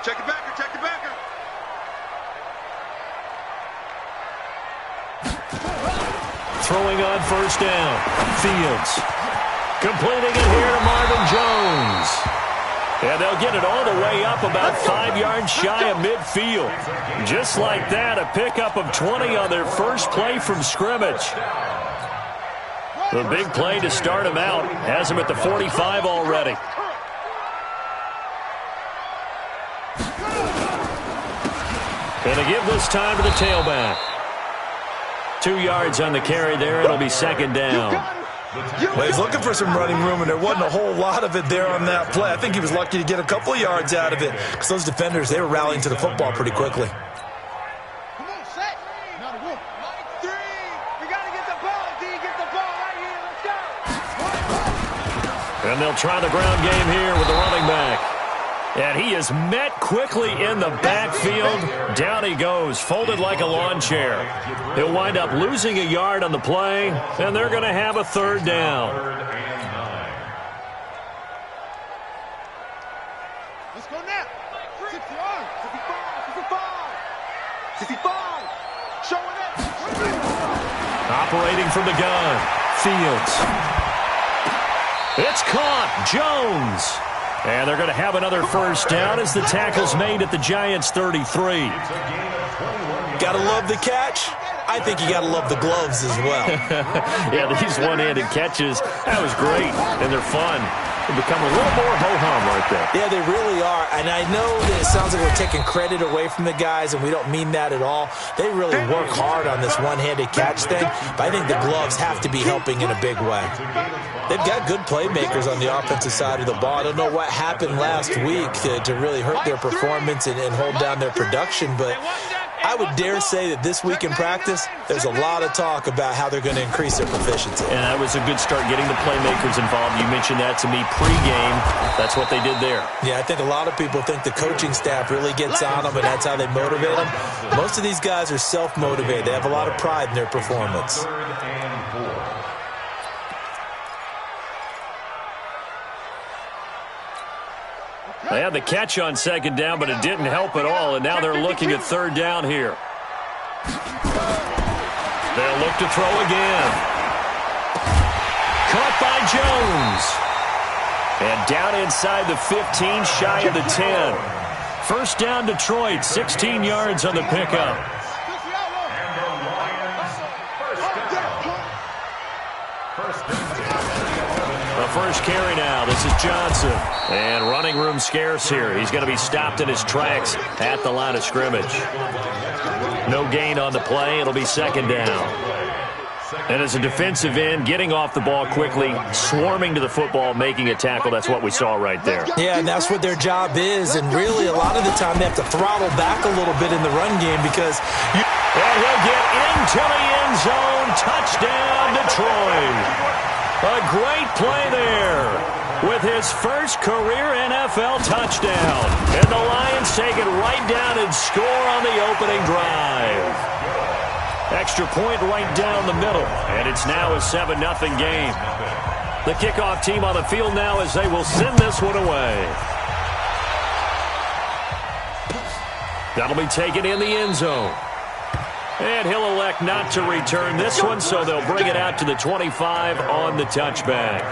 Check the backer, check the backer. Throwing on first down. Fields. Completing it here to Marvin Jones. And they'll get it all the way up about 5 yards shy of midfield. Just like that, a pickup of 20 on their first play from scrimmage. The big play to start him out has him at the 45 already. Going to give this time to the tailback. 2 yards on the carry there. It'll be second down. Well, he's looking for some running room, and there wasn't a whole lot of it there on that play. I think he was lucky to get a couple of yards out of it because those defenders, they were rallying to the football pretty quickly. Come on, set. Mike 3. We got to get the ball, D. Get the ball right here. Let's go. And they'll try the ground game here with the running back. And he is met quickly in the backfield. Down he goes, folded like a lawn chair. He'll wind up losing a yard on the play, and they're going to have a third down. Let's go now. 60 yards. 55. Showing it. Operating from the gun. Fields. It's caught. Jones. And they're going to have another first down as the tackle's made at the Giants' 33. Got to love the catch. I think you got to love the gloves as well. Yeah, these one-handed catches, that was great, and they're fun. They become a little more ho-hum right there. Yeah, they really are. And I know that it sounds like we're taking credit away from the guys, and we don't mean that at all. They really work hard on this one-handed catch thing, but I think the gloves have to be helping in a big way. They've got good playmakers on the offensive side of the ball. I don't know what happened last week to really hurt their performance and hold down their production, but I would dare say that this week in practice, there's a lot of talk about how they're going to increase their proficiency. And that was a good start, getting the playmakers involved. You mentioned that to me pregame. That's what they did there. Yeah, I think a lot of people think the coaching staff really gets on them, and that's how they motivate them. Most of these guys are self-motivated. They have a lot of pride in their performance. They had the catch on second down, but it didn't help at all, and now they're looking at third down here. They'll look to throw again. Caught by Jones. And down inside the 15, shy of the 10. First down, Detroit, 16 yards on the pickup. The first carry now. This is Johnson. And running room scarce here. He's going to be stopped in his tracks at the line of scrimmage. No gain on the play. It'll be second down. And as a defensive end, getting off the ball quickly, swarming to the football, making a tackle. That's what we saw right there. Yeah, and that's what their job is. And really, a lot of the time, they have to throttle back a little bit in the run game because And he'll get into the end zone. Touchdown, Detroit. A great play there with his first career NFL touchdown. And the Lions take it right down and score on the opening drive. Extra point right down the middle. And it's now a 7-0 game. The kickoff team on the field now as they will send this one away. That'll be taken in the end zone. And he'll elect not to return this one, so they'll bring it out to the 25 on the touchback.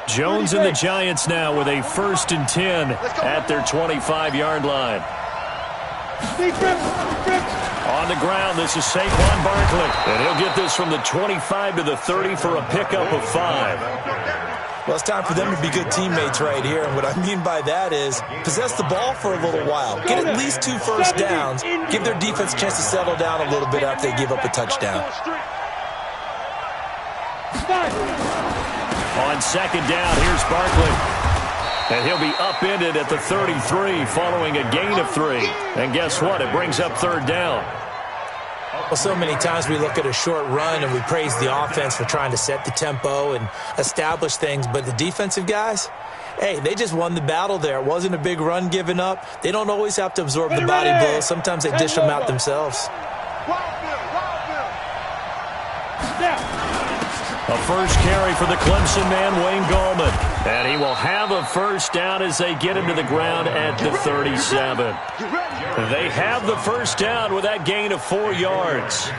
Jones and the Giants now with a 1st and 10 at their 25-yard line. On the ground, this is Saquon Barkley. And he'll get this from the 25 to the 30 for a pickup of 5. Well, it's time for them to be good teammates right here. And what I mean by that is possess the ball for a little while. Get at least 2 first downs. Give their defense a chance to settle down a little bit after they give up a touchdown. On second down, here's Barkley. And he'll be upended at the 33 following a gain of 3. And guess what? It brings up third down. Well, so many times we look at a short run and we praise the offense for trying to set the tempo and establish things, but the defensive guys, hey, they just won the battle there. It wasn't a big run given up. They don't always have to absorb the body blows. Sometimes they dish them out themselves. A first carry for the Clemson man, Wayne Gallman. And he will have a first down as they get into the ground at the 37. They have the first down with that gain of 4 yards.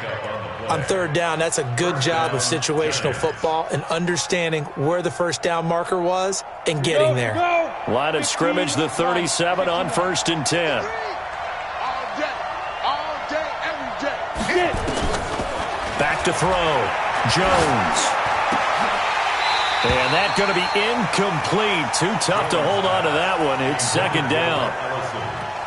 On third down, that's a good job of situational football and understanding where the first down marker was and getting there. Line of scrimmage, the 37 on 1st and 10. Back to throw. Jones. And that's going to be incomplete. Too tough to hold on to that one. It's 2nd down.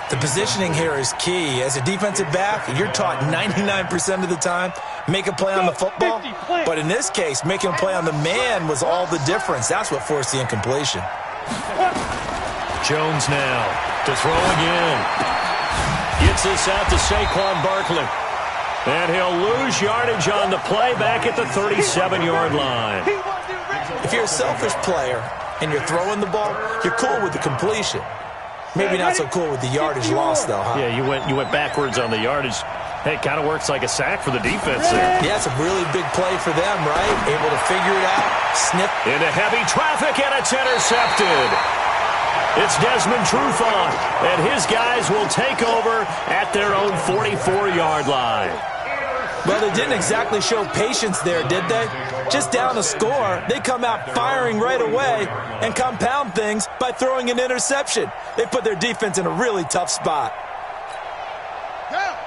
The positioning here is key. As a defensive back, you're taught 99% of the time, make a play on the football. But in this case, making a play on the man was all the difference. That's what forced the incompletion. Jones now to throw again. Gets this out to Saquon Barkley. And he'll lose yardage on the play back at the 37-yard line. If you're a selfish player and you're throwing the ball, you're cool with the completion. Maybe not so cool with the yardage loss, though, huh? Yeah, you went backwards on the yardage. Hey, it kind of works like a sack for the defense there. Yeah, it's a really big play for them, right? Able to figure it out, snip. Into heavy traffic, and it's intercepted. It's Desmond Trufant, and his guys will take over at their own 44-yard line. Well, they didn't exactly show patience there, did they? Just down a score, they come out firing right away and compound things by throwing an interception. They put their defense in a really tough spot.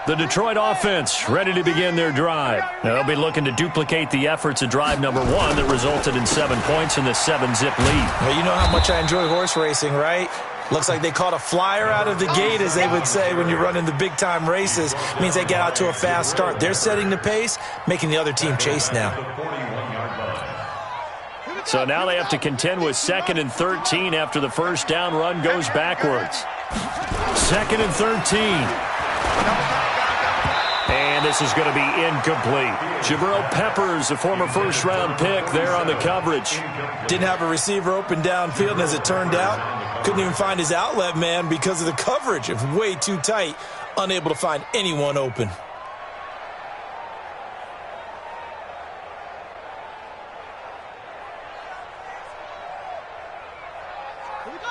The Detroit offense ready to begin their drive. Now, they'll be looking to duplicate the efforts of drive number 1 that resulted in 7 points in the 7-zip lead. Well, you know how much I enjoy horse racing, right? Looks like they caught a flyer out of the gate, as they would say when you're running the big-time races. It means they get out to a fast start. They're setting the pace, making the other team chase now. So now they have to contend with 2nd and 13 after the first down run goes backwards. 2nd and 13. And this is going to be incomplete. Jabril Peppers, a former first-round pick, there on the coverage. Didn't have a receiver open downfield, and as it turned out, couldn't even find his outlet man because of the coverage. It was way too tight, unable to find anyone open.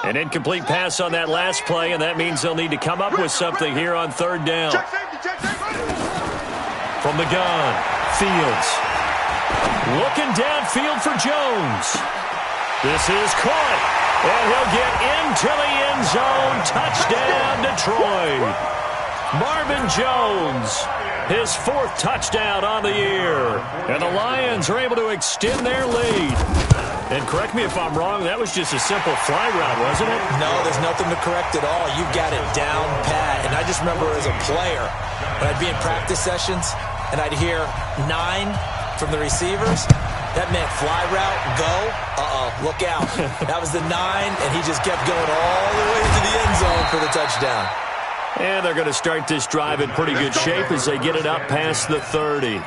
An incomplete pass on that last play, and that means they'll need to come up with something here on 3rd down. From the gun, Fields. Looking downfield for Jones. This is caught, and he'll get into the end zone. Touchdown, Detroit. Marvin Jones, his 4th touchdown on the year. And the Lions are able to extend their lead. And correct me if I'm wrong, that was just a simple fly route, wasn't it? No, there's nothing to correct at all. You've got it down pat. And I just remember as a player, when I'd be in practice sessions and I'd hear 9 from the receivers, that meant fly route, go, look out. That was the 9, and he just kept going all the way to the end zone for the touchdown. And they're going to start this drive in pretty good shape as they get it up past the 30.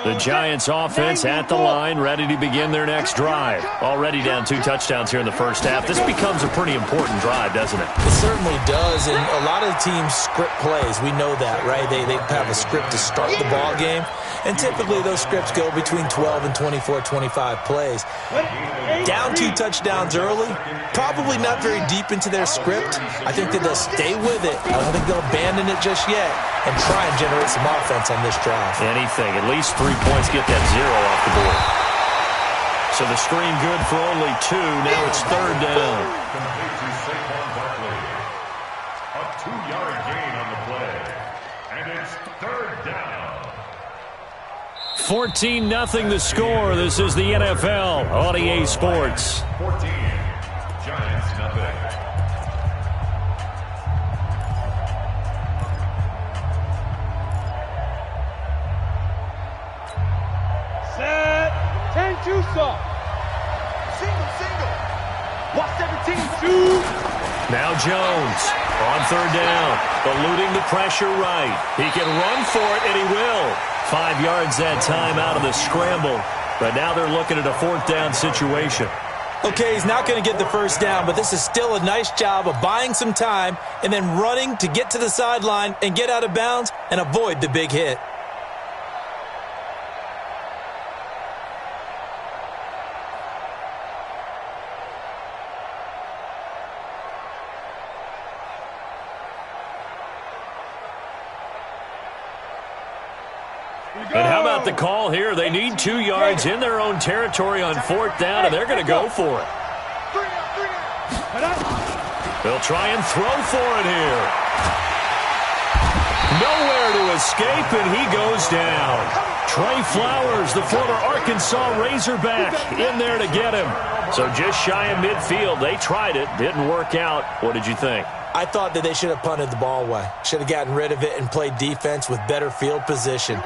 The Giants offense at the line, ready to begin their next drive. Already down 2 touchdowns here in the first half. This becomes a pretty important drive, doesn't it? It certainly does, and a lot of teams script plays. We know that, right? They have a script to start the ball game, and typically those scripts go between 12 and 24, 25 plays. Down 2 touchdowns early, probably not very deep into their script. I think that they'll stay with it. I don't think they'll abandon it just yet and try and generate some offense on this drive. Anything, at least 3 points, get that 0 off the board. So the screen good for only 2. Now it's 3rd down. A 2-yard gain on the play. And it's 3rd down. 14-0 the score. This is the NFL on EA Sports. 14. Giants nothing. Set. 10-2 soft. Single. Watch 17. Shoot. Now Jones on third down, eluding the pressure right. He can run for it, and he will. 5 yards that time out of the scramble. But now they're looking at a fourth down situation. Okay, he's not going to get the first down, but this is still a nice job of buying some time and then running to get to the sideline and get out of bounds and avoid the big hit. And how about the call here? They need 2 yards in their own territory on fourth down, and they're going to go for it. They'll try and throw for it here. Nowhere to escape, and he goes down. Trey Flowers, the former Arkansas Razorback, in there to get him. So just shy of midfield. They tried it. Didn't work out. What did you think? I thought that they should have punted the ball away. Should have gotten rid of it and played defense with better field position.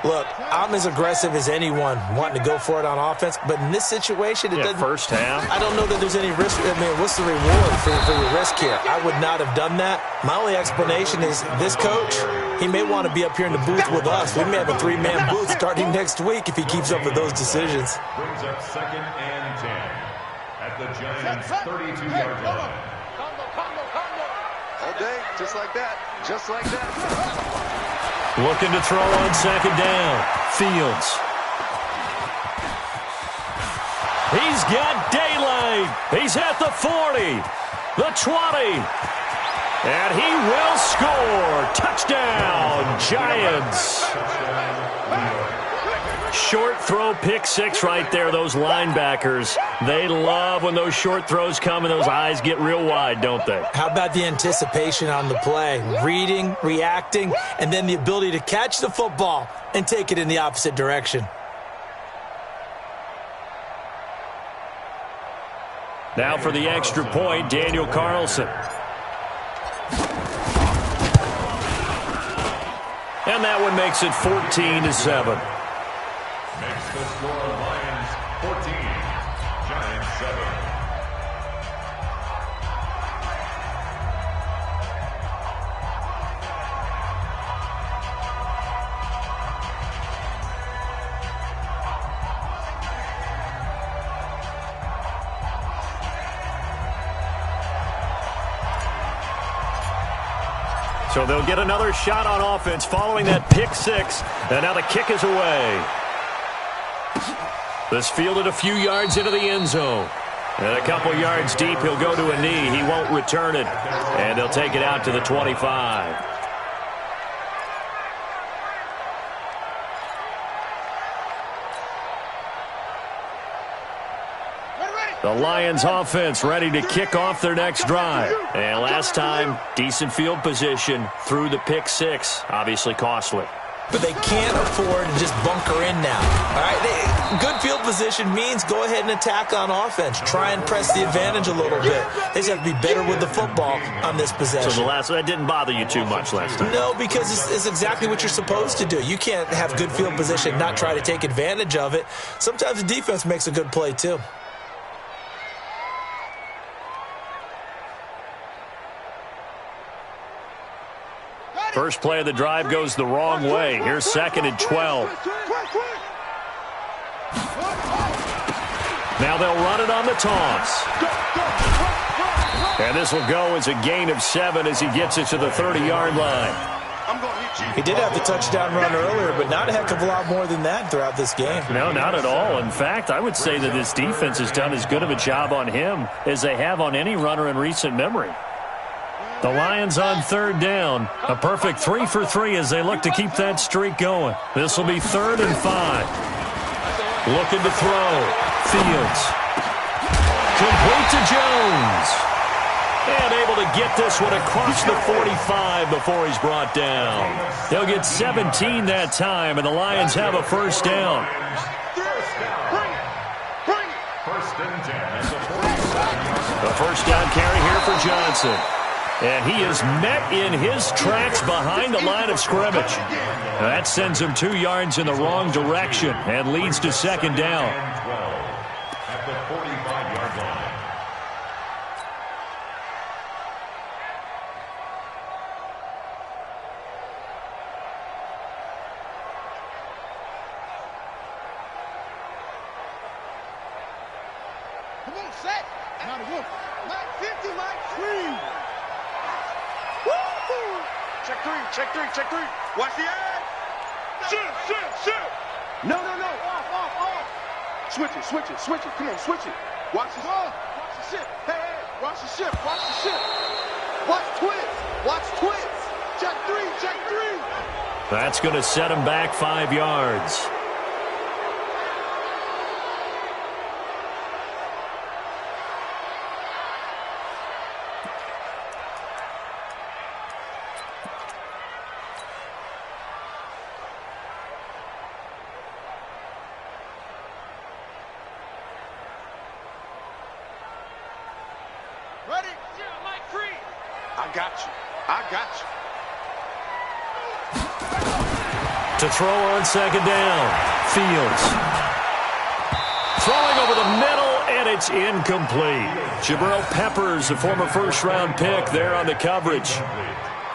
Look, I'm as aggressive as anyone wanting to go for it on offense, but in this situation, it doesn't. First half. I don't know that there's any risk. I mean, what's the reward for your risk here? I would not have done that. My only explanation is this coach, he may want to be up here in the booth with us. We may have a 3-man booth starting next week if he keeps up with those decisions. Brings up 2nd and 10 at the Giants' 32-yard line. All day, just like that. Just like that. Looking to throw on second down. Fields. He's got daylight. He's at the 40, the 20, and he will score. Touchdown, Giants. Short throw, pick six right there. Those linebackers, they love when those short throws come and those eyes get real wide, don't they? How about the anticipation on the play? Reading, reacting, and then the ability to catch the football and take it in the opposite direction. Now for the extra point, Daniel Carlson. And that one makes it 14-7. Makes the score Lions 14, Giants 7. So they'll get another shot on offense following that pick six. And now the kick is away. This fielded a few yards into the end zone. And a couple yards deep, he'll go to a knee. He won't return it. And they'll take it out to the 25. The Lions offense ready to kick off their next drive. And last time, decent field position through the pick six. Obviously costly. But they can't afford to just bunker in now. All right, good field position means go ahead and attack on offense. Try and press the advantage a little bit. They just have to be better with the football on this possession. So that didn't bother you too much last time? No, because it's exactly what you're supposed to do. You can't have good field position and not try to take advantage of it. Sometimes the defense makes a good play too. First play of the drive goes the wrong way. Here's 2nd and 12. Now they'll run it on the toss. And this will go as a gain of 7 as he gets it to the 30-yard line. He did have the touchdown run earlier, but not a heck of a lot more than that throughout this game. No, not at all. In fact, I would say that this defense has done as good of a job on him as they have on any runner in recent memory. The Lions on third down. A perfect 3 for 3 as they look to keep that streak going. This will be 3rd and 5. Looking to throw. Fields. Complete to Jones. And able to get this one across the 45 before he's brought down. They'll get 17 that time, and the Lions have a first down. First and 10 at the 47. The first down carry here for Johnson. And he is met in his tracks behind the line of scrimmage. That sends him 2 yards in the wrong direction and leads to 2nd down. At the 45-yard line. Come on, set. Not a whoop. Mike 50, Mike. Scream. Woo! Check three, check three, check three. Watch the eye. Shoot. No. Off. Switch it. Come on, switch it. Watch the ship. Hey, watch the ship. Watch twist. Check three. That's going to set him back 5 yards. Ready? Yeah, Mike, free. I got you. To throw on second down. Fields. Throwing over the middle, and it's incomplete. Jabril Peppers, a former first-round pick there on the coverage.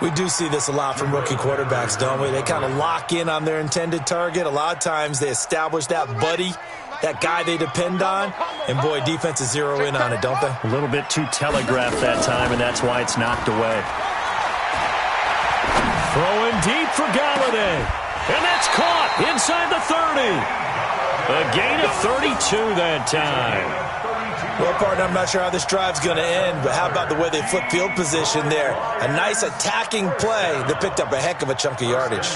We do see this a lot from rookie quarterbacks, don't we? They kind of lock in on their intended target. A lot of times they establish that buddy, that guy they depend on, and boy, defenses zero in on it, don't they? A little bit too telegraphed that time, and that's why it's knocked away. Throwing deep for Galladay. And that's caught inside the 30. A gain of 32 that time. Well, partner, I'm not sure how this drive's going to end, but how about the way they flip field position there? A nice attacking play that picked up a heck of a chunk of yardage.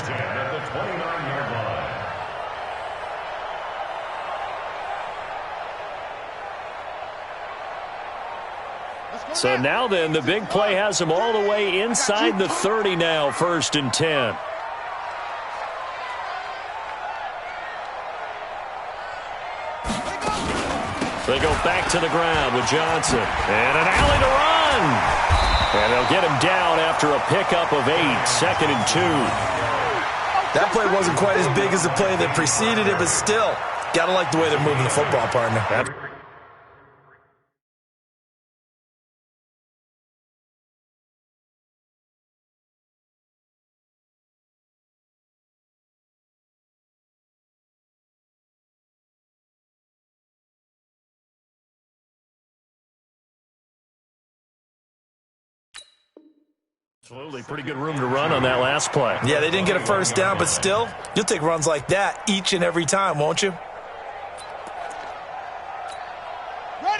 So now then, the big play has him all the way inside the 30 now, 1st and 10. They go back to the ground with Johnson. And an alley to run. And they'll get him down after a pickup of 8, 2nd and 2. That play wasn't quite as big as the play that preceded it, but still, gotta like the way they're moving the football, partner. Absolutely. Pretty good room to run on that last play. Yeah, they didn't get a first down, but still, you'll take runs like that each and every time, won't you?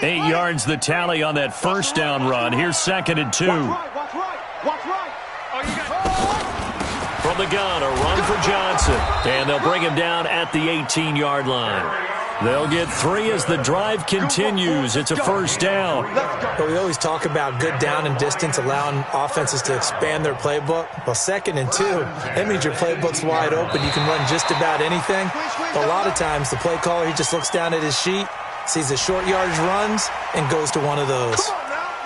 8 yards the tally on that first down run. Here's 2nd and 2. Watch right. Oh, you got From the gun, a run for Johnson. And they'll bring him down at the 18-yard line. They'll get 3 as the drive continues. It's a first down. But we always talk about good down and distance, allowing offenses to expand their playbook. Well, 2nd and 2, that means your playbook's wide open. You can run just about anything. But a lot of times, the play caller, he just looks down at his sheet, sees the short yardage runs, and goes to one of those.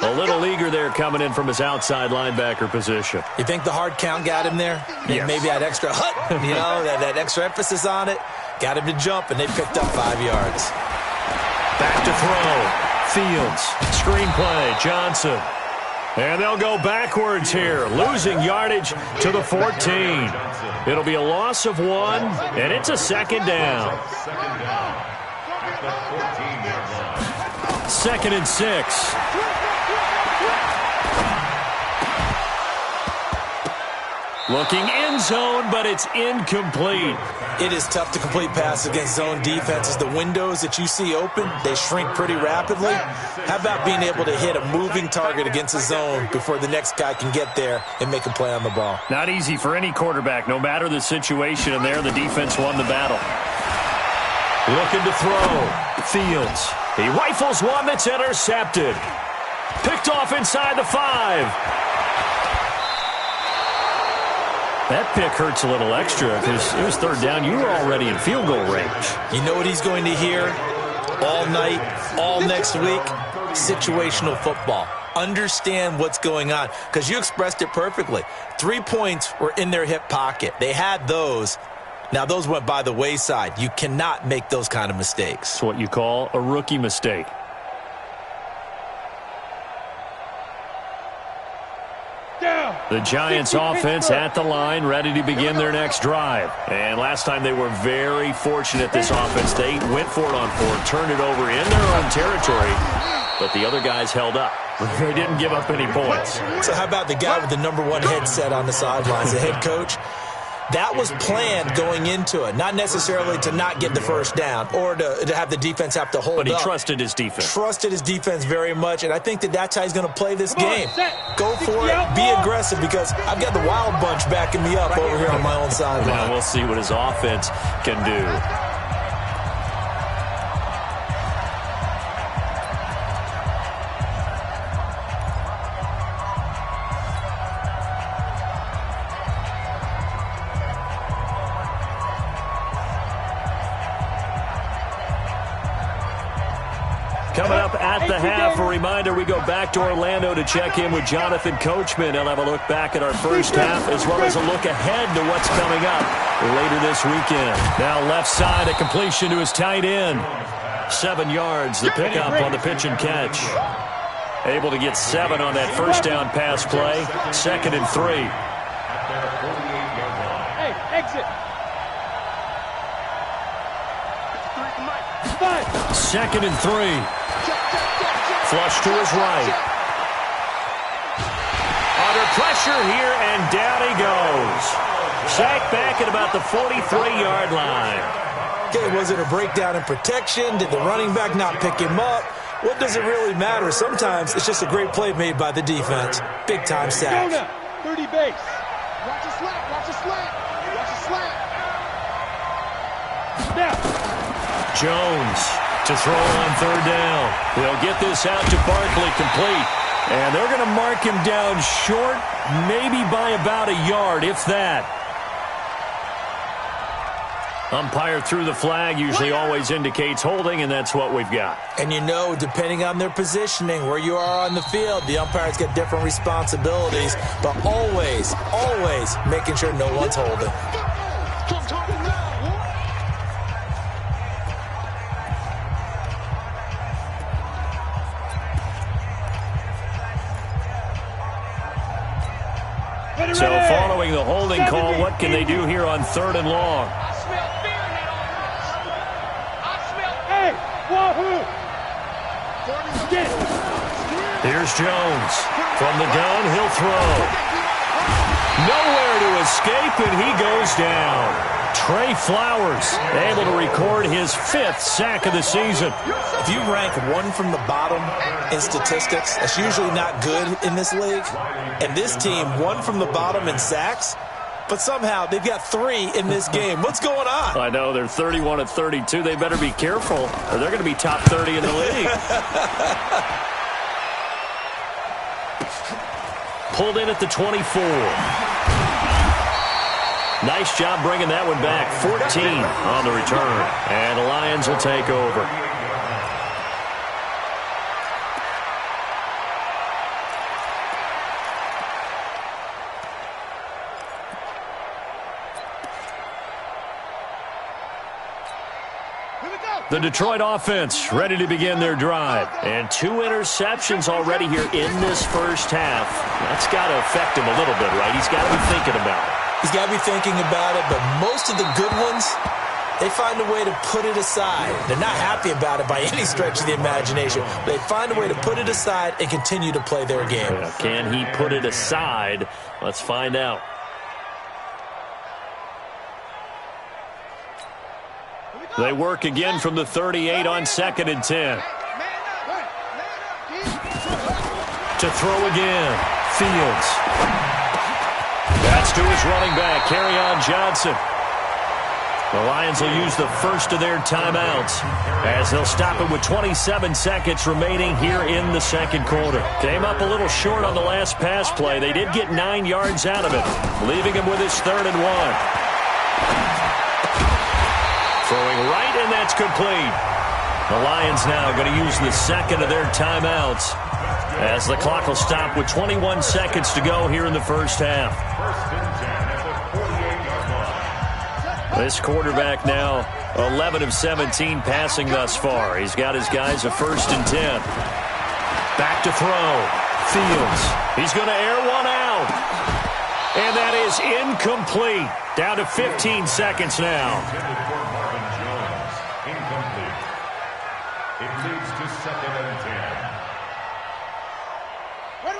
A little eager there coming in from his outside linebacker position. You think the hard count got him there? Yes. Maybe that extra that extra emphasis on it. Got him to jump, and they picked up 5 yards. Back to throw. Fields. Screenplay. Johnson. And they'll go backwards here, losing yardage to the 14. It'll be a loss of 1, and it's a 2nd down. 2nd and 6. Looking end zone, but it's incomplete. It is tough to complete passes against zone defenses. The windows that you see open, they shrink pretty rapidly. How about being able to hit a moving target against a zone before the next guy can get there and make a play on the ball? Not easy for any quarterback, no matter the situation, and there the defense won the battle. Looking to throw. Fields. He rifles one that's intercepted. Picked off inside the 5. That pick hurts a little extra because it was 3rd down. You were already in field goal range. You know what he's going to hear all night, all next week? Situational football. Understand what's going on, because you expressed it perfectly. 3 points were in their hip pocket. They had those. Now, those went by the wayside. You cannot make those kind of mistakes. It's what you call a rookie mistake. The The Giants offense at the line, ready to begin their next drive. And last time they were very fortunate, this offense. They went for it on fourth, turned it over in their own territory, but the other guys held up. They didn't give up any points. So how about the guy with the #1 headset on the sidelines, the head coach? That was planned going into it, not necessarily to not get the first down or to have the defense have to hold up. But he trusted his defense. Trusted his defense very much, and I think that's how he's going to play this game. Go for it, be aggressive, because I've got the wild bunch backing me up over here on my own sideline. Now we'll see what his offense can do. Coming up at the half, a reminder, we go back to Orlando to check in with Jonathan Coachman. He'll have a look back at our first half as well as a look ahead to what's coming up later this weekend. Now left side, a completion to his tight end. 7 yards, the pickup on the pitch and catch. Able to get 7 on that first down pass play. 2nd and 3. Hey, exit. 2nd and 3. Flush to his right. Under pressure here, and down he goes. Sacked back at about the 43-yard line. Okay, was it a breakdown in protection? Did the running back not pick him up? What does it really matter? Sometimes it's just a great play made by the defense. Big-time sack. 30 base. Watch the slant, watch the slant. Watch the slant. Now. Jones to throw on 3rd down. He'll get this out to Barkley, complete. And they're going to mark him down short, maybe by about a yard, if that. Umpire threw the flag, usually always indicates holding, and that's what we've got. And you know, depending on their positioning, where you are on the field, the umpires get different responsibilities, but always, always making sure no one's holding. So following the holding call, what can they do here on 3rd and long? I smell fear in that offense. I smell, hey, wahoo! Here's Jones. From the gun, he'll throw. Nowhere to escape, and he goes down. Trey Flowers able to record his 5th sack of the season. If you rank 1 from the bottom in statistics, that's usually not good in this league. And this team, 1 from the bottom in sacks, but somehow they've got 3 in this game. What's going on? I know, they're 31 of 32. They better be careful, or they're going to be top 30 in the league. Pulled in at the 24. Nice job bringing that one back. 14 on the return. And the Lions will take over. The Detroit offense ready to begin their drive. And 2 interceptions already here in this first half. That's got to affect him a little bit, right? He's got to be thinking about it. He's got to be thinking about it, but most of the good ones, they find a way to put it aside. They're not happy about it by any stretch of the imagination. They find a way to put it aside and continue to play their game. Yeah, can he put it aside? Let's find out. They work again from the 38 on 2nd and 10. To throw again. Fields. That's to his running back, Kerryon Johnson. The Lions will use the first of their timeouts as they'll stop it with 27 seconds remaining here in the 2nd quarter. Came up a little short on the last pass play. They did get 9 yards out of it, leaving him with his 3rd and 1. Throwing right, and that's complete. The Lions now going to use the 2nd of their timeouts as the clock will stop with 21 seconds to go here in the first half. This quarterback now 11 of 17 passing thus far. He's got his guys a 1st and 10. Back to throw. Fields. He's going to air one out. And that is incomplete. Down to 15 seconds now. Incomplete. It leads to 2nd and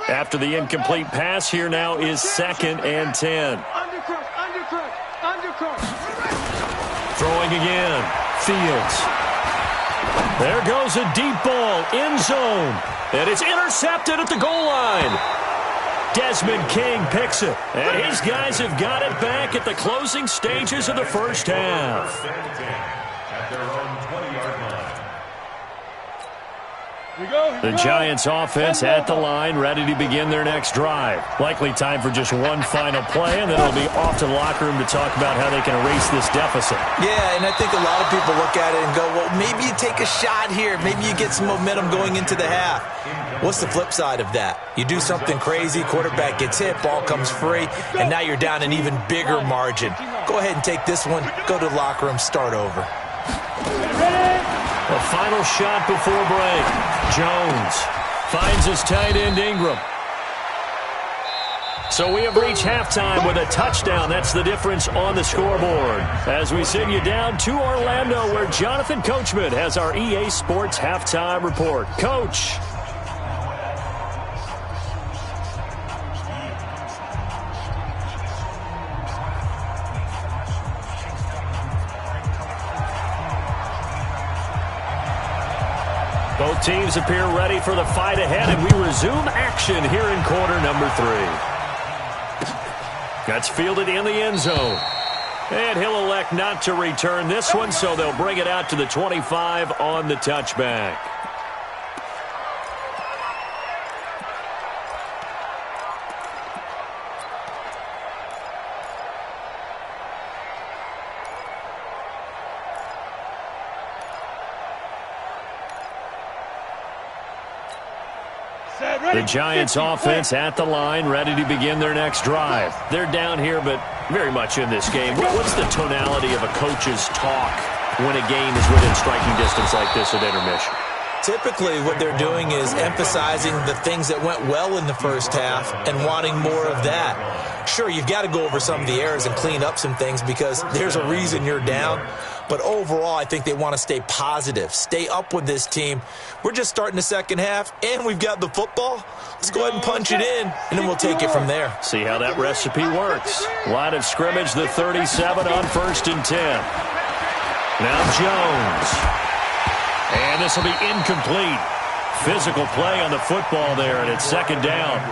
10. After the incomplete pass, here now is 2nd and 10. Throwing again. Fields. There goes a deep ball. End zone. And it's intercepted at the goal line. Desmond King picks it. And his guys have got it back at the closing stages of the first half. At their own 20-yard line. The Giants offense at the line, ready to begin their next drive. Likely time for just one final play, and then it'll be off to the locker room to talk about how they can erase this deficit. Yeah, and I think a lot of people look at it and go, well, maybe you take a shot here. Maybe you get some momentum going into the half. What's the flip side of that? You do something crazy, quarterback gets hit, ball comes free, and now you're down an even bigger margin. Go ahead and take this one, go to the locker room, start over. A final shot before break. Jones finds his tight end Ingram. So we have reached halftime with a touchdown. That's the difference on the scoreboard. As we send you down to Orlando, where Jonathan Coachman has our EA Sports halftime report. Coach. Both teams appear ready for the fight ahead, and we resume action here in quarter number 3. That's fielded in the end zone. And he'll elect not to return this one, so they'll bring it out to the 25 on the touchback. The Giants offense at the line, ready to begin their next drive. They're down here, but very much in this game. What's the tonality of a coach's talk when a game is within striking distance like this at intermission? Typically, what they're doing is emphasizing the things that went well in the first half and wanting more of that. Sure, you've got to go over some of the errors and clean up some things because there's a reason you're down. But overall, I think they want to stay positive, stay up with this team. We're just starting the second half, and we've got the football. Let's go ahead and punch it in, and then we'll take it from there. See how that recipe works. Line of scrimmage, the 37 on 1st and 10. Now Jones. And this will be incomplete. Physical play on the football there, and it's 2nd down.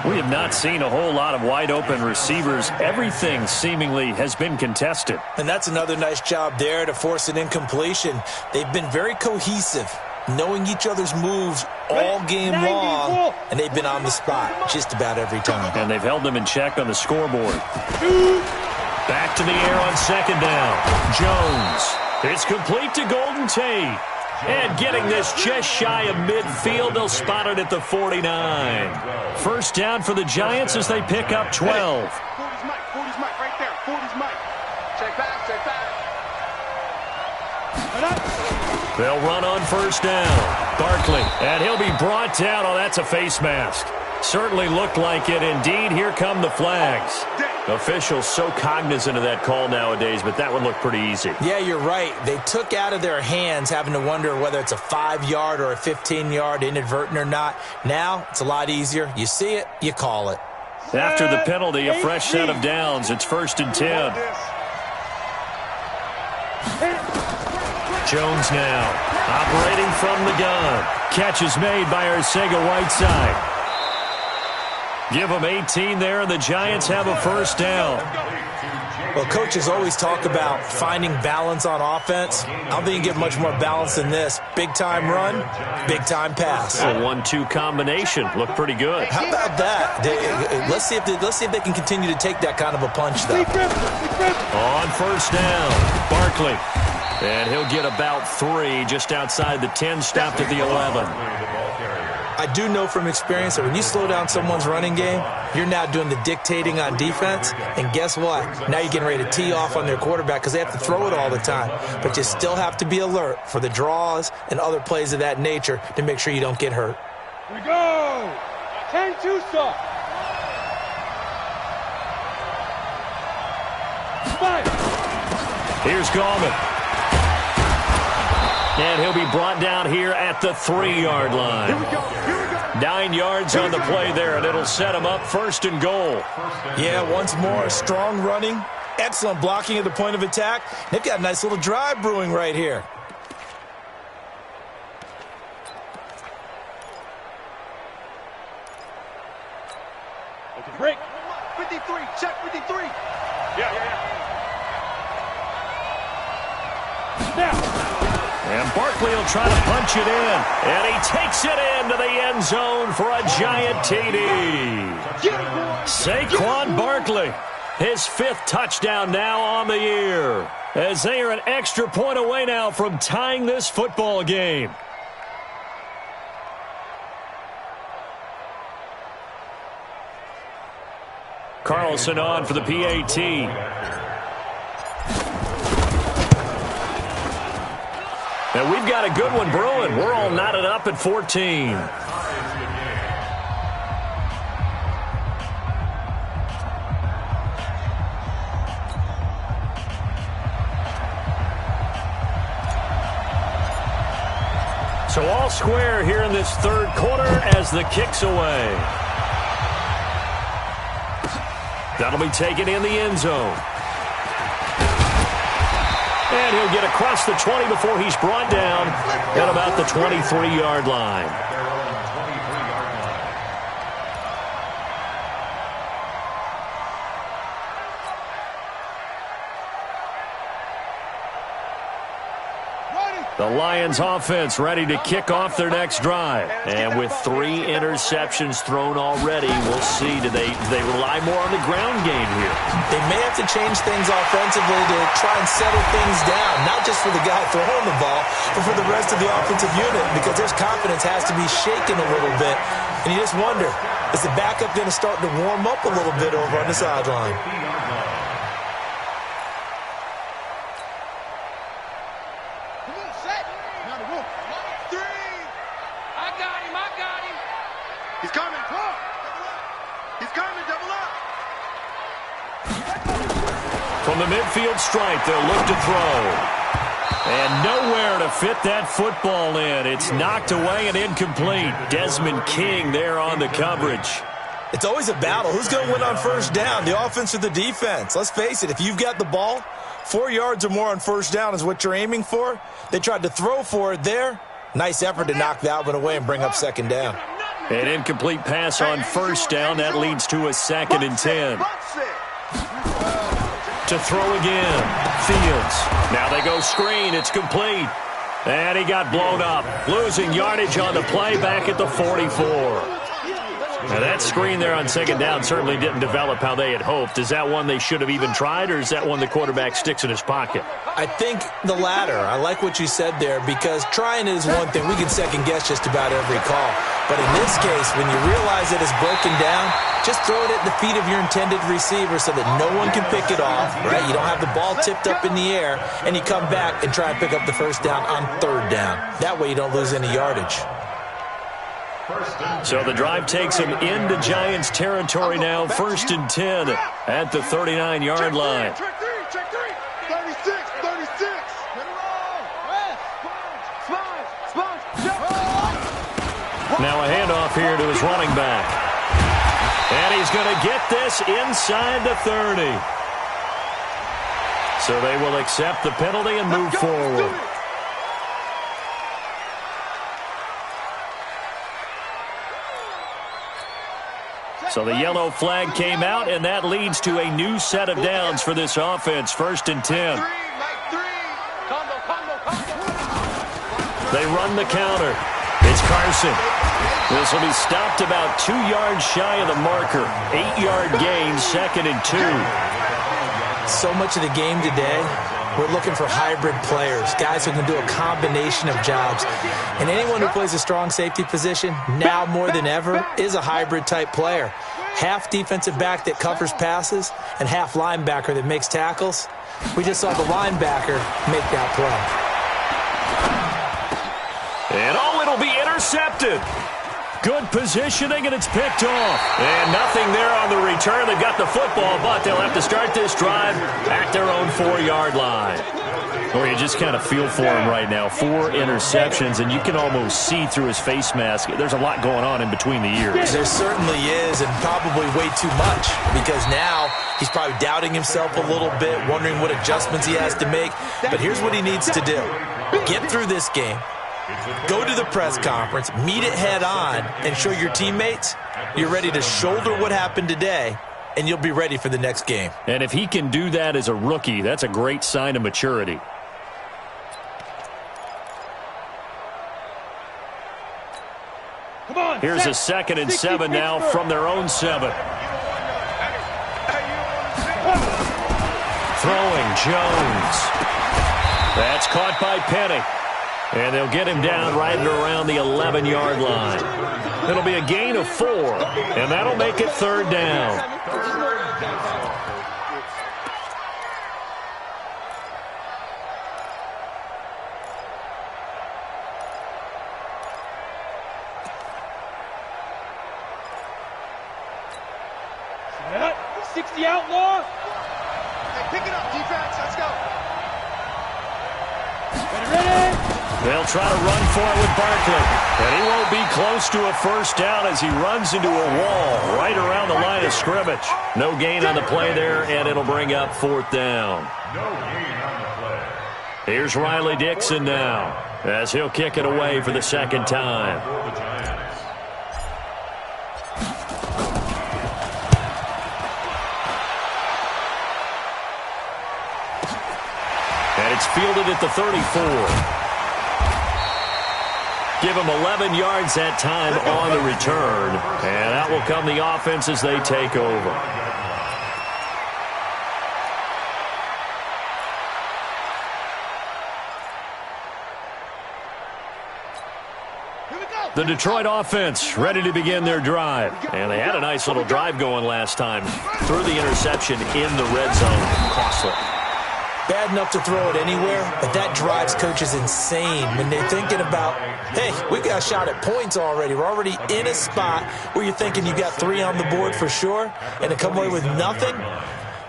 We have not seen a whole lot of wide-open receivers. Everything seemingly has been contested. And that's another nice job there to force an incompletion. They've been very cohesive, knowing each other's moves all game long, and they've been on the spot just about every time. And they've held them in check on the scoreboard. Back to the air on 2nd down. Jones. It's complete to Golden Tate. And getting this just shy of midfield, they'll spot it at the 49. First down for the Giants as they pick up 12. 40's Mike right there. 40's Mike. Check back, check back. They'll run on 1st down. Barkley, and he'll be brought down. Oh, that's a face mask. Certainly looked like it. Indeed, here come the flags. Officials so cognizant of that call nowadays, but that would look pretty easy. Yeah, you're right. They took out of their hands having to wonder whether it's a 5-yard or a 15-yard inadvertent or not. Now, it's a lot easier. You see it, you call it. After the penalty, a fresh set of downs. It's 1st and 10. Jones now, operating from the gun. Catch is made by Arcega-Whiteside. Give them 18 there, and the Giants have a first down. Well, coaches always talk about finding balance on offense. I don't think you get much more balance than this. Big-time run, big-time pass. A 1-2 combination. Looked pretty good. How about that? Let's see if they can continue to take that kind of a punch, though. On 1st down, Barkley. And he'll get about 3 just outside the 10, stopped at the 11. I do know from experience that when you slow down someone's running game, you're now doing the dictating on defense. And guess what? Now you're getting ready to tee off on their quarterback because they have to throw it all the time. But you still have to be alert for the draws and other plays of that nature to make sure you don't get hurt. Here we go. 10-2 stop. Here's Gallman. And he'll be brought down here at the 3-yard line. Here we go. Here we go. 9 yards on the play there, and it'll set him up 1st and goal. Yeah, once more, strong running, excellent blocking at the point of attack. They've got a nice little drive brewing right here. Okay, break. 53. Check 53. Yeah. And Barkley will try to punch it in. And he takes it into the end zone for a giant TD. Saquon Barkley, his 5th touchdown now on the year, as they are an extra point away now from tying this football game. Carlson on for the PAT. And we've got a good one brewing. We're all knotted up at 14. So all square here in this 3rd quarter as the kick's away. That'll be taken in the end zone. And he'll get across the 20 before he's brought down at about the 23-yard line. The Lions offense ready to kick off their next drive. And with 3 interceptions thrown already, we'll see. Do they rely more on the ground game here? They may have to change things offensively to try and settle things down, not just for the guy throwing the ball, but for the rest of the offensive unit, because their confidence has to be shaken a little bit. And you just wonder, is the backup going to start to warm up a little bit over on the sideline? He's coming. He's coming. Double up. From the midfield stripe, they'll look to throw. And nowhere to fit that football in. It's knocked away and incomplete. Desmond King there on the coverage. It's always a battle. Who's going to win on 1st down, the offense or the defense? Let's face it, if you've got the ball, 4 yards or more on 1st down is what you're aiming for. They tried to throw for it there. Nice effort to knock that one away and bring up 2nd down. An incomplete pass on 1st down. That leads to a 2nd and 10. To throw again. Fields. Now they go screen. It's complete. And he got blown up. Losing yardage on the play back at the 44. Now that screen there on 2nd down certainly didn't develop how they had hoped. Is that one they should have even tried, or is that one the quarterback sticks in his pocket? I think the latter. I like what you said there, because trying it is one thing. We can second-guess just about every call. But in this case, when you realize that it's broken down, just throw it at the feet of your intended receiver so that no one can pick it off, right? You don't have the ball tipped up in the air, and you come back and try and pick up the 1st down on 3rd down. That way you don't lose any yardage. So the drive takes him into Giants territory now, 1st and 10 at the 39-yard line. Check 3. 36. Now a handoff here to his running back. And he's going to get this inside the 30. So they will accept the penalty and move forward. So the yellow flag came out, and that leads to a new set of downs for this offense, 1st and 10. They run the counter. It's Carson. This will be stopped about 2 yards shy of the marker. 8-yard gain, 2nd and 2. So much of the game today, we're looking for hybrid players, guys who can do a combination of jobs. And anyone who plays a strong safety position, now more than ever, is a hybrid-type player. Half defensive back that covers passes and half linebacker that makes tackles. We just saw the linebacker make that play. And it'll be intercepted. Good positioning, and it's picked off. And nothing there on the return. They've got the football, but they'll have to start this drive at their own 4-yard line. Or you just kind of feel for him right now. 4 interceptions, and you can almost see through his face mask. There's a lot going on in between the ears. There certainly is, and probably way too much, because now he's probably doubting himself a little bit, wondering what adjustments he has to make. But here's what he needs to do. Get through this game. Go to the press conference, meet it head on, and show your teammates you're ready to shoulder what happened today, and you'll be ready for the next game. And if he can do that as a rookie, that's a great sign of maturity. Here's a 2nd and 7 now from their own 7. Throwing Jones. That's caught by Penny. And they'll get him down right at around the 11-yard line. It'll be a gain of 4, and that'll make it 3rd down. The outlaw. Hey, pick it up, defense. Let's go. Ready. They'll try to run for it with Barkley. And he won't be close to a 1st down as he runs into a wall right around the line of scrimmage. No gain on the play there, and it'll bring up 4th down. No gain on the play. Here's Riley Dixon now as he'll kick it away for the 2nd time. And it's fielded at the 34. Give him 11 yards that time on the return. And out will come the offense as they take over. The Detroit offense ready to begin their drive. And they had a nice little drive going last time. Threw the interception in the red zone. Costly. Bad enough to throw it anywhere, but that drives coaches insane when they're thinking about, hey, we got a shot at points already. We're already in a spot where you're thinking you got 3 on the board for sure, and to come away with nothing,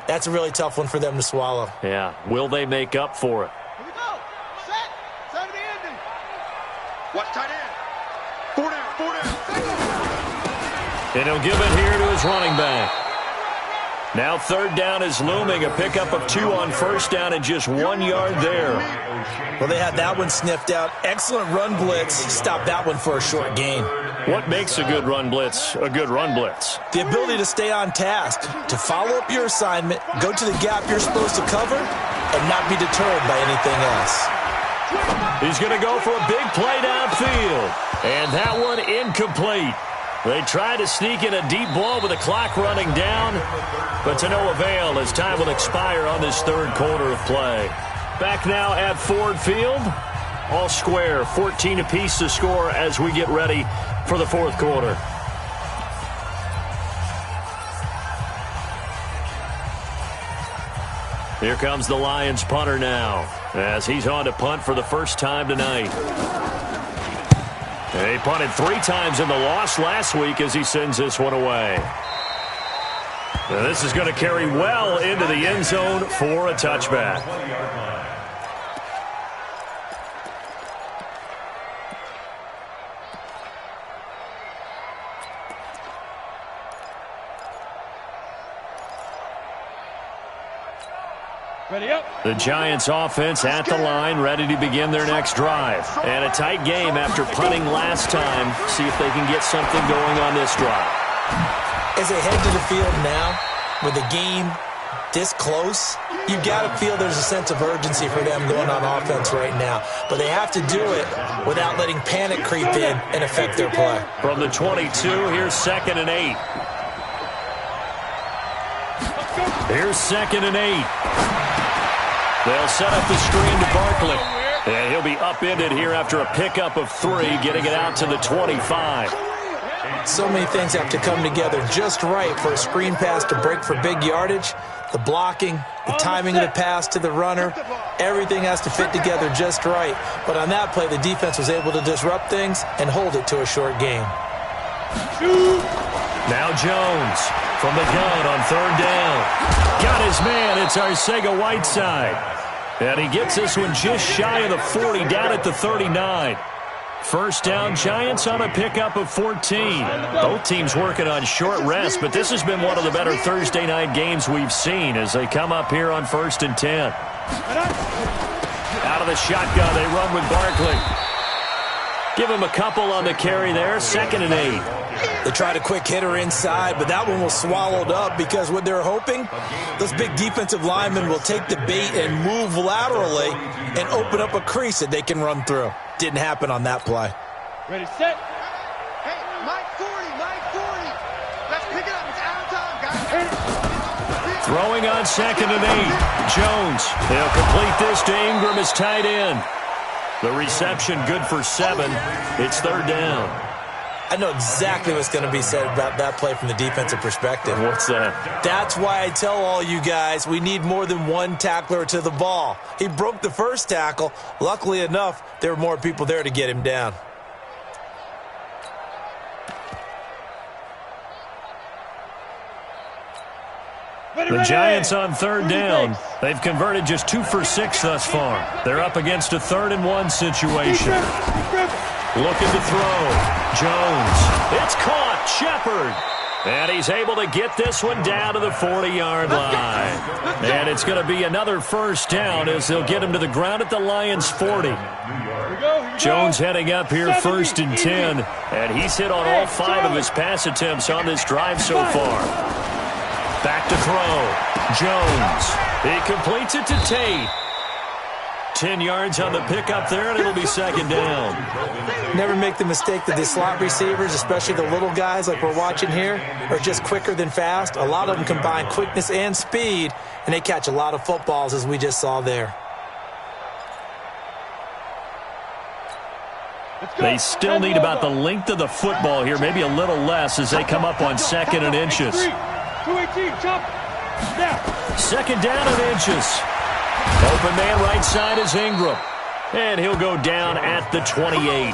that's a really tough one for them to swallow. Yeah. Will they make up for it? Here we go. Set. Time to end it. Watch tight end. 4 down. 4 down. And he'll give it here to his running back. Now 3rd down is looming, a pickup of 2 on 1st down and just 1 yard there. Well, they had that one sniffed out. Excellent run blitz. Stopped that one for a short gain. What makes a good run blitz a good run blitz? The ability to stay on task, to follow up your assignment, go to the gap you're supposed to cover, and not be deterred by anything else. He's going to go for a big play downfield. And that one incomplete. They tried to sneak in a deep ball with the clock running down, but to no avail as time will expire on this 3rd quarter of play. Back now at Ford Field. All square, 14 apiece to score as we get ready for the 4th quarter. Here comes the Lions punter now as he's on to punt for the first time tonight. He punted 3 times in the loss last week as he sends this one away. Now this is going to carry well into the end zone for a touchback. Ready up. The Giants offense at the line, ready to begin their next drive. And a tight game after punting last time. See if they can get something going on this drive. As they head to the field now, with the game this close, you've got to feel there's a sense of urgency for them going on offense right now. But they have to do it without letting panic creep in and affect their play. From the 22, here's 2nd and 8. Here's 2nd and 8. They'll set up the screen to Barkley. And he'll be upended here after a pickup of 3, getting it out to the 25. So many things have to come together just right for a screen pass to break for big yardage. The blocking, the timing of the pass to the runner, everything has to fit together just right. But on that play, the defense was able to disrupt things and hold it to a short gain. Now Jones from the gun on third down. Got his man. It's Arcega-Whiteside. And he gets this one just shy of the 40, down at the 39. First down, Giants on a pickup of 14. Both teams working on short rest, but this has been one of the better Thursday night games we've seen as they come up here on 1st and 10. Out of the shotgun, they run with Barkley. Give him a couple on the carry there, 2nd and 8. They tried a quick hitter inside, but that one was swallowed up because what they're hoping, those big defensive linemen will take the bait and move laterally and open up a crease that they can run through. Didn't happen on that play. Ready, set. Hey, Mike 40, Mike 40. Let's pick it up. It's out of time, guys. Throwing on 2nd and 8. Jones. They'll complete this to Ingram as tight end. The reception good for 7. It's 3rd down. I know exactly what's going to be said about that play from the defensive perspective. What's that? That's why I tell all you guys we need more than one tackler to the ball. He broke the first tackle. Luckily enough, there were more people there to get him down. The Giants on 3rd down. They've converted just 2 for 6 thus far. They're up against a 3rd and 1 situation. Looking to throw. Jones. It's caught. Shepard. And he's able to get this one down to the 40-yard line. And it's going to be another first down as they'll get him to the ground at the Lions' 40. Jones heading up here 1st and 10. And he's hit on all 5 of his pass attempts on this drive so far. Back to throw. Jones. He completes it to Tate. 10 yards on the pickup there, and it'll be 2nd down. Never make the mistake that the slot receivers, especially the little guys like we're watching here, are just quicker than fast. A lot of them combine quickness and speed, and they catch a lot of footballs, as we just saw there. They still need about the length of the football here, maybe a little less as they come up on 2nd and inches. 218, jump. Now. 2nd down and inches. Open man right side is Ingram. And he'll go down at the 28.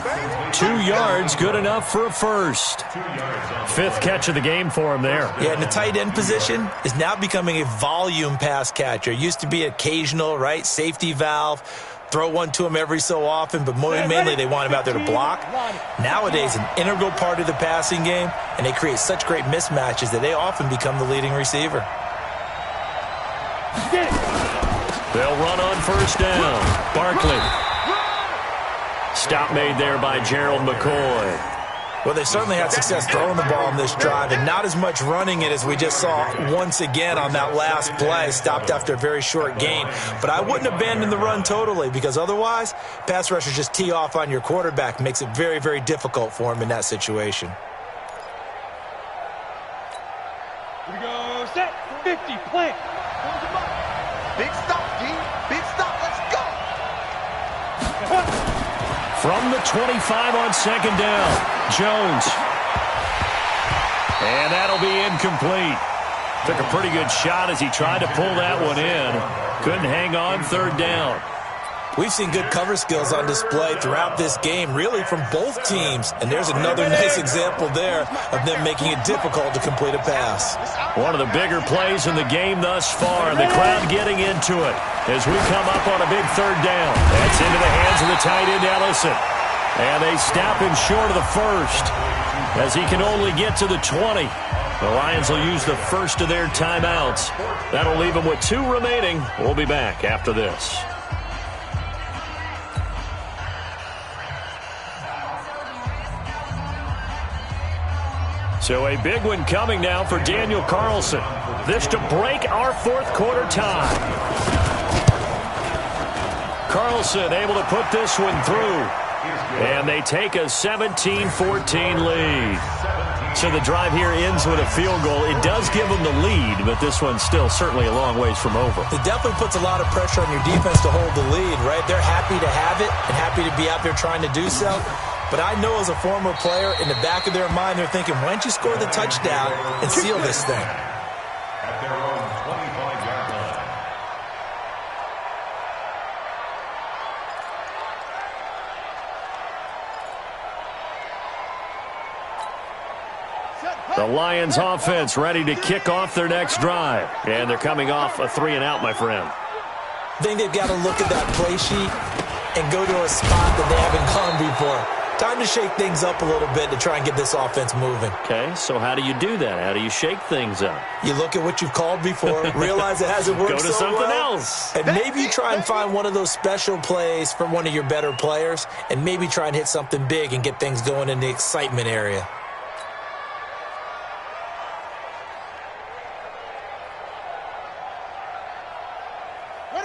2 yards, good enough for a first. 5th catch of the game for him there. Yeah, and the tight end position is now becoming a volume pass catcher. It used to be occasional, right, safety valve. Throw one to him every so often, but mainly they want him out there to block. Nowadays, an integral part of the passing game, and they create such great mismatches that they often become the leading receiver. They'll run on 1st down. Barkley. Stop made there by Gerald McCoy. Well, they certainly had success throwing the ball on this drive and not as much running it as we just saw once again on that last play. Stopped after a very short gain. But I wouldn't abandon the run totally because otherwise, pass rushers just tee off on your quarterback. Makes it very, very difficult for him in that situation. Here we go. Set. 50. Plant. Big stop, D. Big stop. Let's go. From the 25 on 2nd down, Jones. And that'll be incomplete. Took a pretty good shot as he tried to pull that one in. Couldn't hang on 3rd down. We've seen good cover skills on display throughout this game, really from both teams. And there's another nice example there of them making it difficult to complete a pass. One of the bigger plays in the game thus far, and the crowd getting into it as we come up on a big 3rd down. That's into the hands of the tight end, Ellison. And they stop him short of the 1st as he can only get to the 20. The Lions will use the first of their timeouts. That'll leave them with 2 remaining. We'll be back after this. So a big one coming now for Daniel Carlson. This to break our 4th quarter tie. Carlson able to put this one through. And they take a 17-14 lead. So the drive here ends with a field goal. It does give them the lead, but this one's still certainly a long ways from over. It definitely puts a lot of pressure on your defense to hold the lead, right? They're happy to have it and happy to be out there trying to do so. But I know as a former player, in the back of their mind, they're thinking, why don't you score the touchdown and seal this thing? At their own 25-yard line. The Lions offense ready to kick off their next drive. And they're coming off a 3-and-out, my friend. I think they've got to look at that play sheet and go to a spot that they haven't gone before. Time to shake things up a little bit to try and get this offense moving. Okay, so how do you do that? How do you shake things up? You look at what you've called before, realize it hasn't worked so well. Go to something else. And maybe you try and find one of those special plays from one of your better players, and maybe try and hit something big and get things going in the excitement area.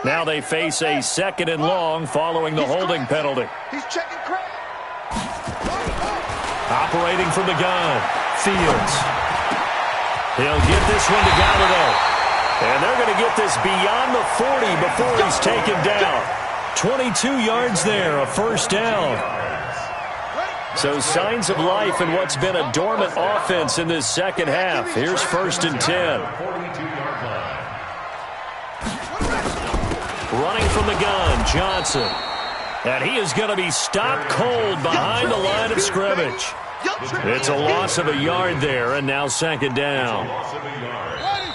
Now they face a 2nd and long following the holding penalty. He's checking credit. Operating from the gun, Fields. He'll get this one to Galladay. And they're going to get this beyond the 40 before he's taken down. 22 yards there, a first down. So signs of life in what's been a dormant offense in this second half. Here's 1st and 10. Running from the gun, Johnson. And he is going to be stopped cold behind the line of scrimmage. It's a loss of a yard there, and now 2nd down.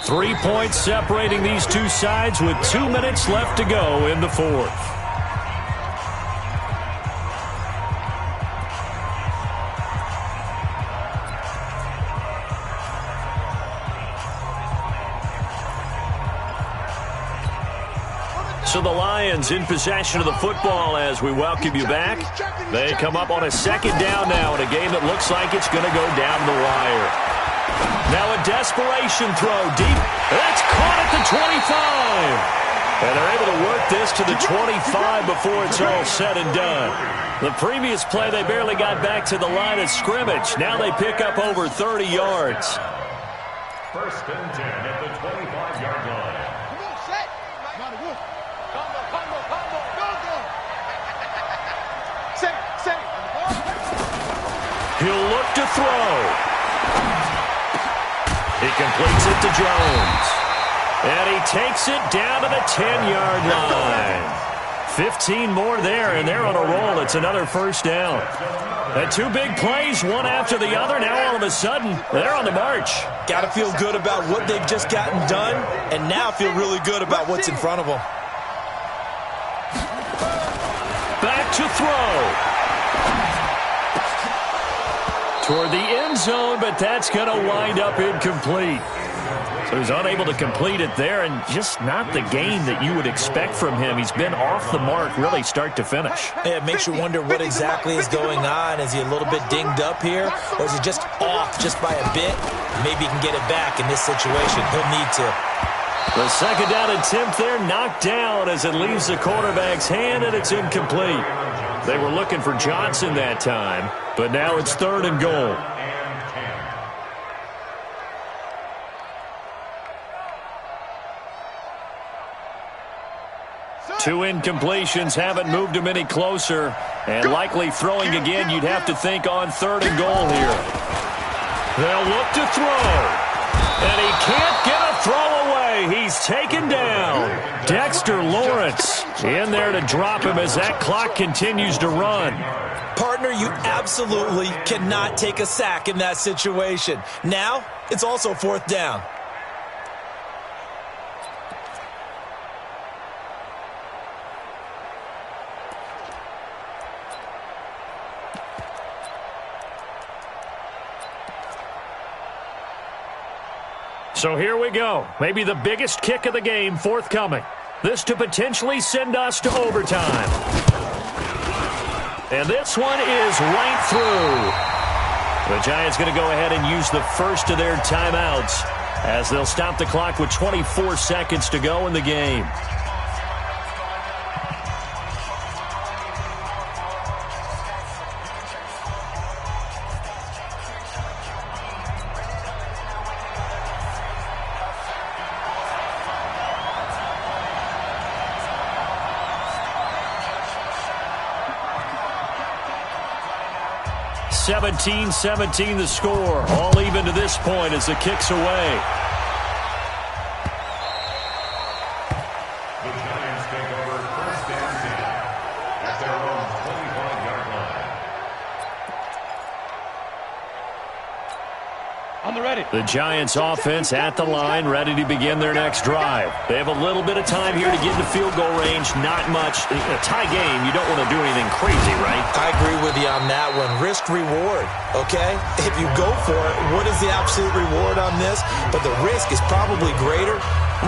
3 points separating these two sides with 2 minutes left to go in the 4th. So the Lions in possession of the football as we welcome you back. They come up on a 2nd down now in a game that looks like it's going to go down the wire. Now a desperation throw deep. That's caught at the 25. And they're able to work this to the 25 before it's all said and done. The previous play, they barely got back to the line of scrimmage. Now they pick up over 30 yards. 1st and 10 at the 25-yard line. He'll look to throw. He completes it to Jones. And he takes it down to the 10-yard line. 15 more there, and they're on a roll. It's another first down. And 2 big plays, one after the other. Now all of a sudden, they're on the march. Got to feel good about what they've just gotten done, and now feel really good about what's in front of them. Back to throw. Toward the end zone, but that's going to wind up incomplete. So he's unable to complete it there, and just not the game that you would expect from him. He's been off the mark really start to finish. Yeah, it makes you wonder what exactly is going on. Is he a little bit dinged up here, or is he just off just by a bit? Maybe he can get it back in this situation. He'll need to. The 2nd down attempt there knocked down as it leaves the quarterback's hand, and it's incomplete. They were looking for Johnson that time, but now it's 3rd and goal. 2 incompletions haven't moved him any closer, and likely throwing again, you'd have to think on 3rd and goal here. They'll look to throw, and he can't get a throw away. He's taken down. Dexter Lawrence in there to drop him as that clock continues to run. Partner, you absolutely cannot take a sack in that situation. Now, it's also 4th down. So here we go. Maybe the biggest kick of the game forthcoming. This to potentially send us to overtime. And this one is right through. The Giants going to go ahead and use the first of their timeouts as they'll stop the clock with 24 seconds to go in the game. (17-17) the score. All even to this point as the kick's away. The Giants take over 1st and 10 at their own 25-yard line. The Giants offense at the line, ready to begin their next drive. They have a little bit of time here to get into field goal range, not much. In a tie game, you don't want to do anything crazy, right? I agree with you on that one. Risk reward, okay? If you go for it, what is the absolute reward on this? But the risk is probably greater.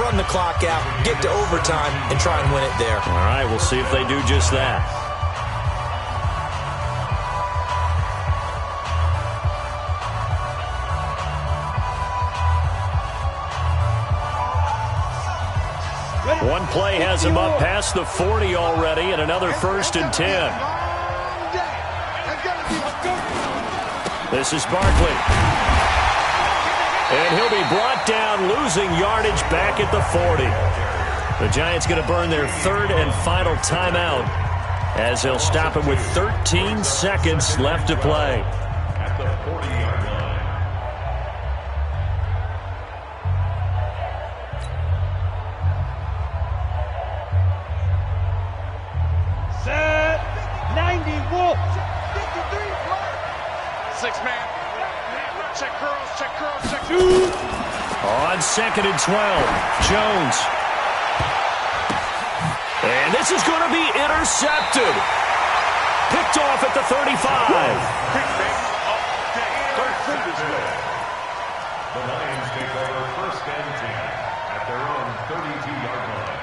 Run the clock out, get to overtime, and try and win it there. All right, we'll see if they do just that. One play has him up past the 40 already, and another 1st and 10. This is Barkley. And he'll be brought down, losing yardage back at the 40. The Giants going to burn their 3rd and final timeout as they'll stop it with 13 seconds left to play. At the 40-yard line. Set. 90 Wolf. 6-man. Check curls, check curls, check two. On 2nd and 12, Jones. And this is going to be intercepted. Picked off at the 35. The Lions take over 1st and 10 at their own 32-yard line.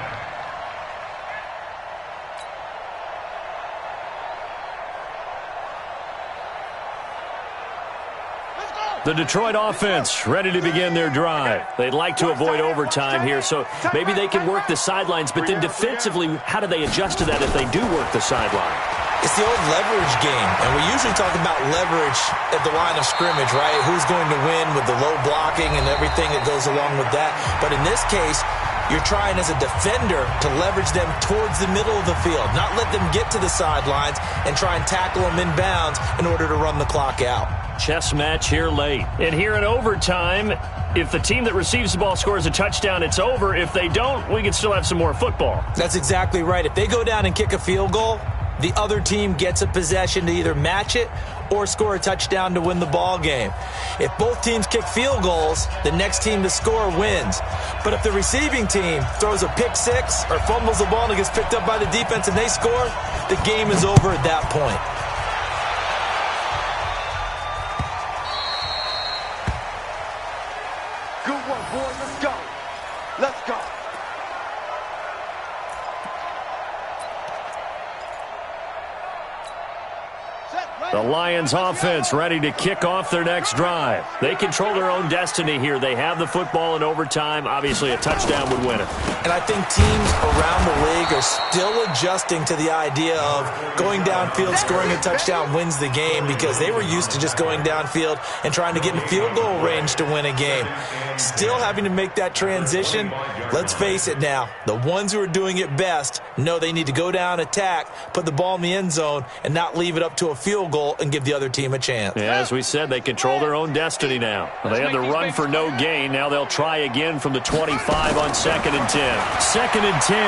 The Detroit offense ready to begin their drive. They'd like to avoid overtime here, so maybe they can work the sidelines, but then defensively, how do they adjust to that if they do work the sideline? It's the old leverage game, and we usually talk about leverage at the line of scrimmage, right? Who's going to win with the low blocking and everything that goes along with that. But in this case, you're trying as a defender to leverage them towards the middle of the field, not let them get to the sidelines and try and tackle them in bounds in order to run the clock out. Chess match here late. And here in overtime, if the team that receives the ball scores a touchdown, it's over. If they don't, we can still have some more football. That's exactly right. If they go down and kick a field goal, the other team gets a possession to either match it or score a touchdown to win the ball game. If both teams kick field goals, the next team to score wins. But if the receiving team throws a pick six or fumbles the ball and it gets picked up by the defense and they score, the game is over at that point. Good one, boys. Let's go. Let's go. The Lions offense ready to kick off their next drive. They control their own destiny here. They have the football in overtime. Obviously, a touchdown would win it. And I think teams around the league are still adjusting to the idea of going downfield, scoring a touchdown wins the game, because they were used to just going downfield and trying to get in field goal range to win a game. Still having to make that transition. Let's face it now, the ones who are doing it best know they need to go down, attack, put the ball in the end zone, and not leave it up to a field goal and give the other team a chance. Yeah, as we said, they control their own destiny now. They had the run for no gain. Now they'll try again from the 25 on 2nd and 10. 2nd and 10.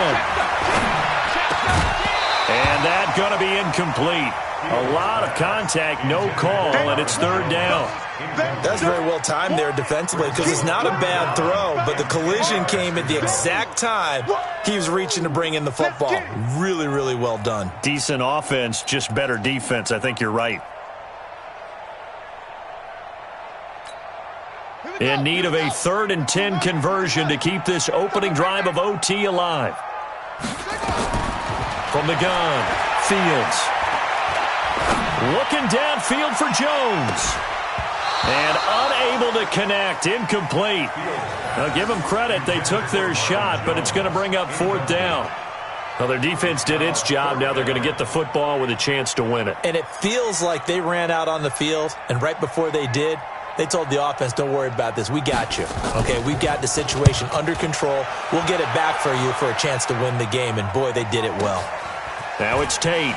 And that's going to be incomplete. A lot of contact, no call, and it's 3rd down. That's very well timed there defensively, because it's not a bad throw, but the collision came at the exact time he was reaching to bring in the football. Really, really well done. Decent offense, just better defense. I think you're right. In need of a 3rd and 10 conversion to keep this opening drive of OT alive. From the gun, Fields. Looking downfield for Jones. And unable to connect, incomplete. Now give them credit, they took their shot, but it's going to bring up 4th down. Well, their defense did its job. Now they're going to get the football with a chance to win it. And it feels like they ran out on the field, and right before they did, they told the offense, don't worry about this. We got you. Okay, we got the situation under control. We'll get it back for you for a chance to win the game. And, boy, they did it well. Now it's Tate.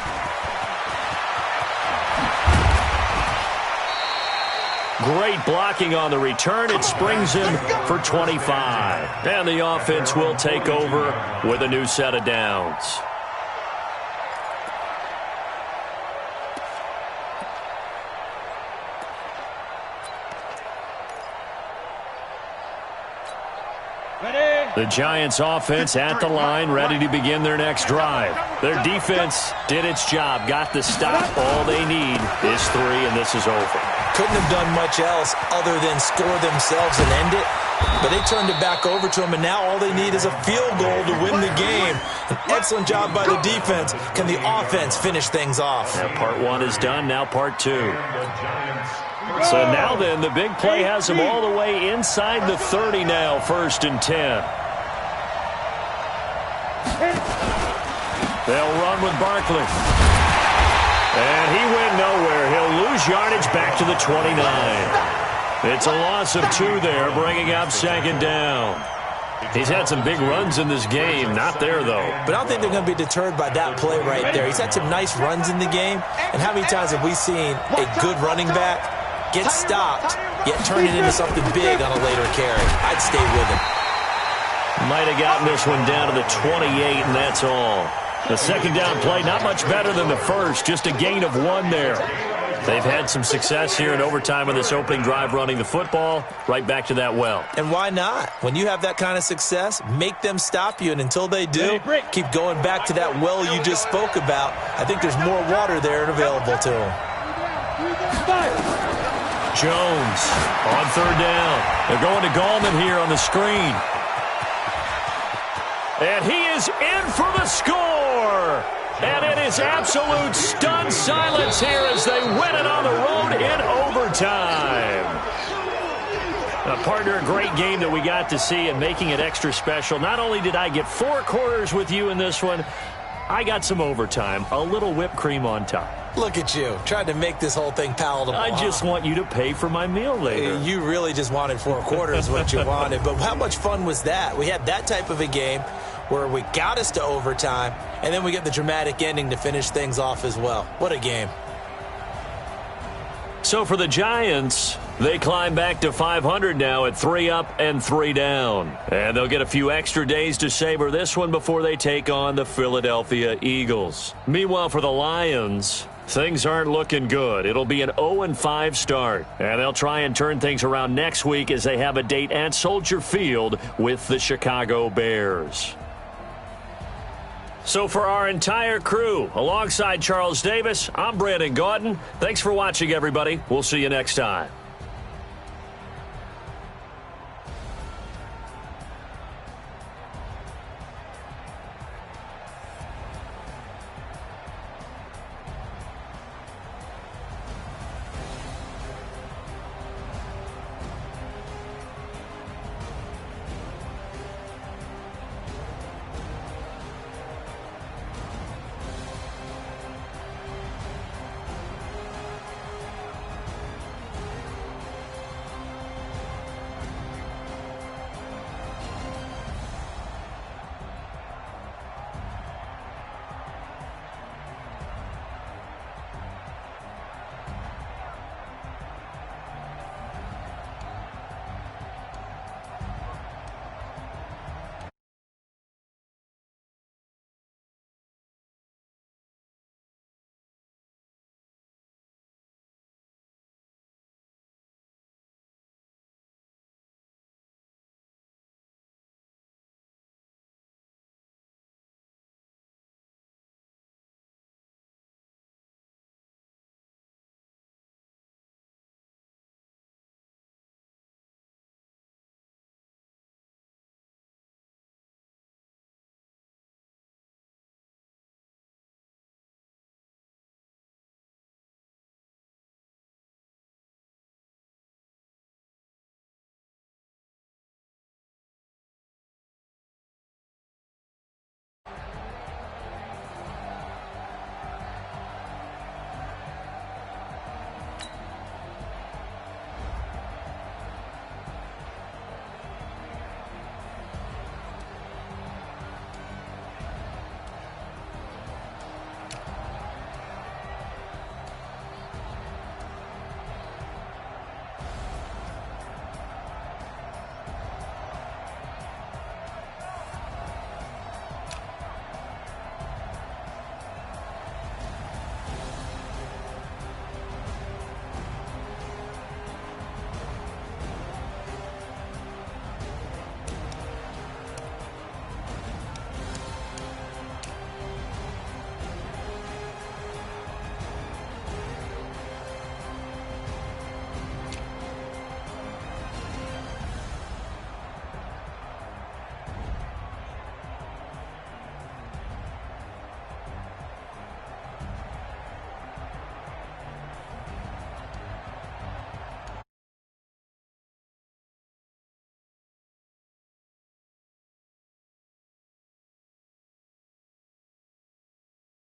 Great blocking on the return. It springs him for 25. And the offense will take over with a new set of downs. The Giants offense at the line, ready to begin their next drive. Their defense did its job, got the stop. All they need is 3, and this is over. Couldn't have done much else other than score themselves and end it. But they turned it back over to him, and now all they need is a field goal to win the game. An excellent job by the defense. Can the offense finish things off? Now part 1 is done, now part 2. So now then, the big play has them all the way inside the 30 now, 1st and 10. They'll run with Barkley. And he went nowhere. He'll lose yardage back to the 29. It's a loss of 2 there, bringing up 2nd down. He's had some big runs in this game. Not there, though. But I don't think they're going to be deterred by that play right there. He's had some nice runs in the game. And how many times have we seen a good running back get stopped, yet turn it into something big on a later carry? I'd stay with him. Might have gotten this one down to the 28, and that's all. The 2nd down play, not much better than the first, just a gain of 1 there. They've had some success here in overtime on this opening drive running the football. Right back to that well. And why not? When you have that kind of success, make them stop you. And until they do, keep going back to that well you just spoke about. I think there's more water there and available to them. Jones on 3rd down. They're going to Gallman here on the screen. And he is in for the score. And it is absolute stunned silence here as they win it on the road in overtime. Partner, a great game that we got to see and making it extra special. Not only did I get 4 quarters with you in this one, I got some overtime, a little whipped cream on top. Look at you, trying to make this whole thing palatable. I just want you to pay for my meal later. You really just wanted 4 quarters what you wanted. But how much fun was that? We had that type of a game where we got us to overtime, and then we get the dramatic ending to finish things off as well. What a game. So for the Giants, they climb back to 500 now at 3 up and 3 down. And they'll get a few extra days to savor this one before they take on the Philadelphia Eagles. Meanwhile, for the Lions, things aren't looking good. It'll be an 0-5 start. And they'll try and turn things around next week as they have a date at Soldier Field with the Chicago Bears. So for our entire crew, alongside Charles Davis, I'm Brandon Gaudin. Thanks for watching, everybody. We'll see you next time.